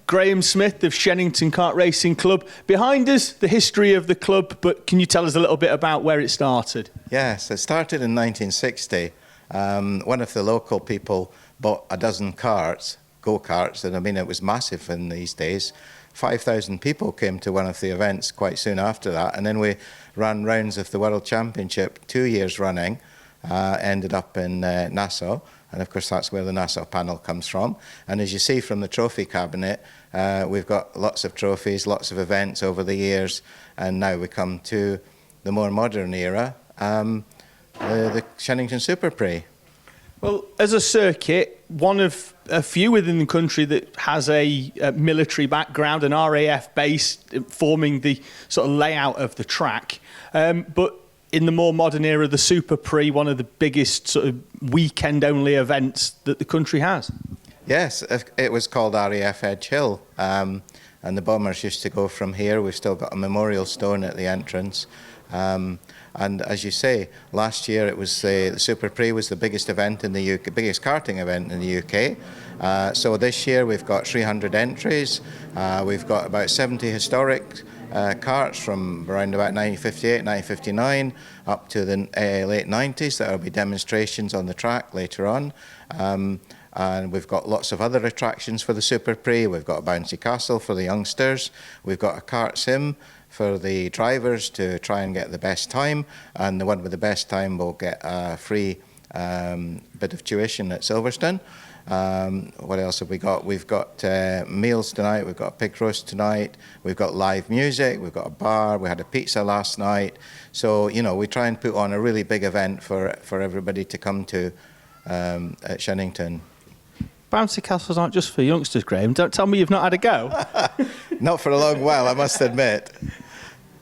Graham Smith of Shenington Kart Racing Club. Behind us, the history of the club, but can you tell us a little bit about where it started? Yes, it started in 1960. One of the local people bought a dozen karts, go-karts, and I mean, it was massive in these days. 5,000 people came to one of the events quite soon after that, and then we ran rounds of the World Championship 2 years running, ended up in Nassau, and of course that's where the Nassau panel comes from. And as you see from the trophy cabinet, we've got lots of trophies, lots of events over the years, and now we come to the more modern era, the Shenington Super Prix. Well, as a circuit, one of a few within the country that has a military background, an RAF base forming the sort of layout of the track. But in the more modern era, the Super Prix, one of the biggest sort of weekend-only events that the country has. Yes, it was called RAF Edge Hill, and the bombers used to go from here. We've still got a memorial stone at the entrance. And as you say, last year it was the Super Prix was the biggest event in the UK, biggest karting event in the UK. So this year we've got 300 entries. We've got about 70 historic karts from around about 1958, 1959 up to the late 90s. There will be demonstrations on the track later on. And we've got lots of other attractions for the Super Prix. We've got a bouncy castle for the youngsters. We've got a kart sim for the drivers to try and get the best time, and the one with the best time will get a free bit of tuition at Silverstone. What else have we got? We've got meals tonight, we've got a pig roast tonight, we've got live music, we've got a bar, we had a pizza last night. So, you know, we try and put on a really big event for everybody to come to at Shenington. Bouncy castles aren't just for youngsters, Graham. Don't tell me you've not had a go. Not for a long while, I must admit.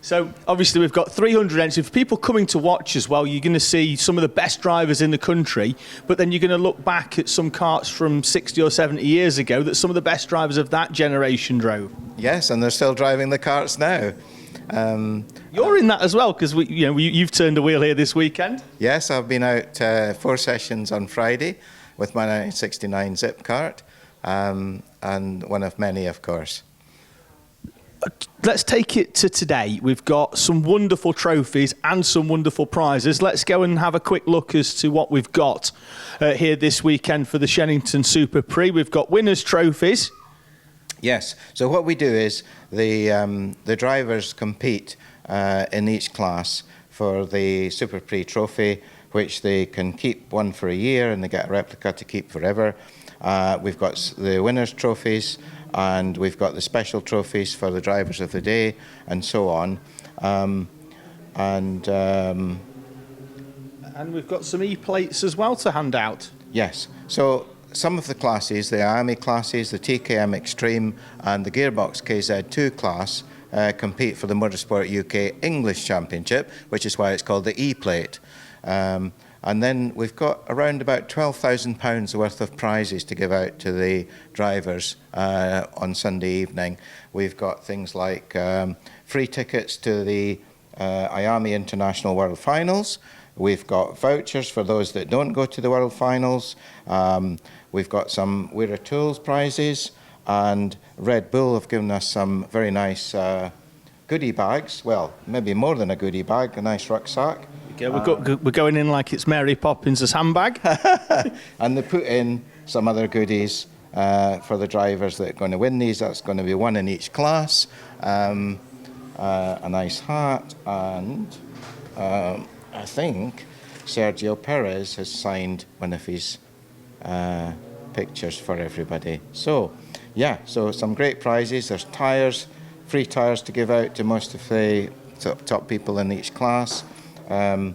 So obviously we've got 300 entries. For people coming to watch as well, you're going to see some of the best drivers in the country, but then you're going to look back at some karts from 60 or 70 years ago that some of the best drivers of that generation drove. Yes, and they're still driving the karts now. You're in that as well, because you've turned a wheel here this weekend. Yes, I've been out 4 sessions on Friday with my 1969 Zip kart, and one of many, of course. Let's take it to today. We've got some wonderful trophies and some wonderful prizes. Let's go and have a quick look as to what we've got here this weekend for the Shenington Super Prix. We've got winners' trophies. Yes, so what we do is the drivers compete in each class for the Super Prix trophy, which they can keep one for a year and they get a replica to keep forever. We've got the winners' trophies, and we've got the special trophies for the drivers of the day, and so on. And we've got some E-plates as well to hand out. Yes, so some of the classes, the IAME classes, the TKM Extreme and the Gearbox KZ2 class compete for the Motorsport UK English Championship, which is why it's called the E-plate. And then we've got around about £12,000 worth of prizes to give out to the drivers on Sunday evening. We've got things like free tickets to the IAME International World Finals. We've got vouchers for those that don't go to the World Finals. We've got some Wearer Tools prizes, and Red Bull have given us some very nice goodie bags. Well, maybe more than a goodie bag, a nice rucksack. Yeah, we're going in like it's Mary Poppins' handbag. And they put in some other goodies for the drivers that are going to win these. That's going to be one in each class. A nice hat, and I think Sergio Perez has signed one of his pictures for everybody. So, yeah, so some great prizes. There's tyres, free tyres to give out to most of the top people in each class. And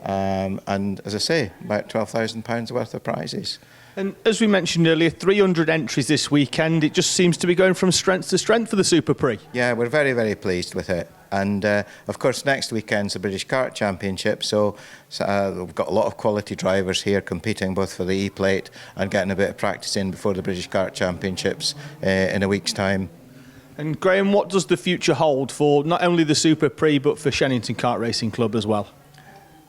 as I say, about £12,000 worth of prizes. And as we mentioned earlier, 300 entries this weekend. It just seems to be going from strength to strength for the Super Prix. Yeah, we're very, very pleased with it. And of course, next weekend's the British Kart Championship, so we've got a lot of quality drivers here competing both for the E-plate and getting a bit of practice in before the British Kart Championships in a week's time. And Graham, what does the future hold for not only the Super Prix but for Shenington Kart Racing Club as well?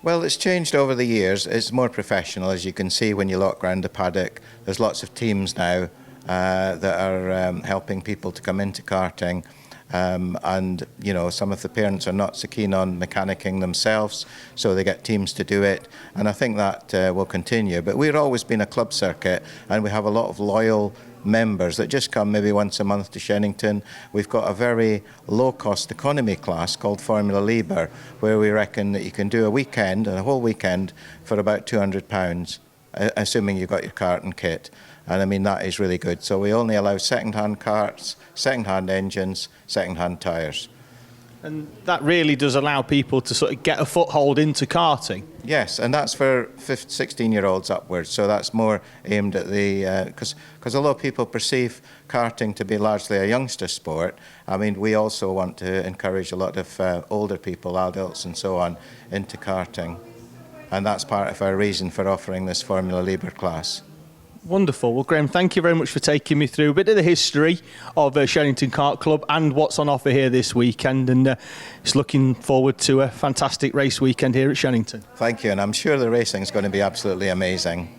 Well, it's changed over the years. It's more professional, as you can see when you look around the paddock. There's lots of teams now that are helping people to come into karting. And, you know, some of the parents are not so keen on mechanicking themselves, so they get teams to do it. And I think that will continue. But we've always been a club circuit, and we have a lot of loyal members that just come maybe once a month to Shenington. We've got a very low-cost economy class called Formula Libre, where we reckon that you can do a whole weekend for about £200, assuming you've got your kart and kit. And I mean, that is really good. So we only allow second-hand karts, second-hand engines, second-hand tyres. And that really does allow people to sort of get a foothold into karting. Yes, and that's for 16-year-olds upwards. So that's more aimed at the... Because although people perceive karting to be largely a youngster sport, I mean, we also want to encourage a lot of older people, adults and so on, into karting. And that's part of our reason for offering this Formula Libre class. Wonderful. Well, Graham, thank you very much for taking me through a bit of the history of Shenington Kart Club and what's on offer here this weekend. And it's looking forward to a fantastic race weekend here at Shenington. Thank you, and I'm sure the racing is going to be absolutely amazing.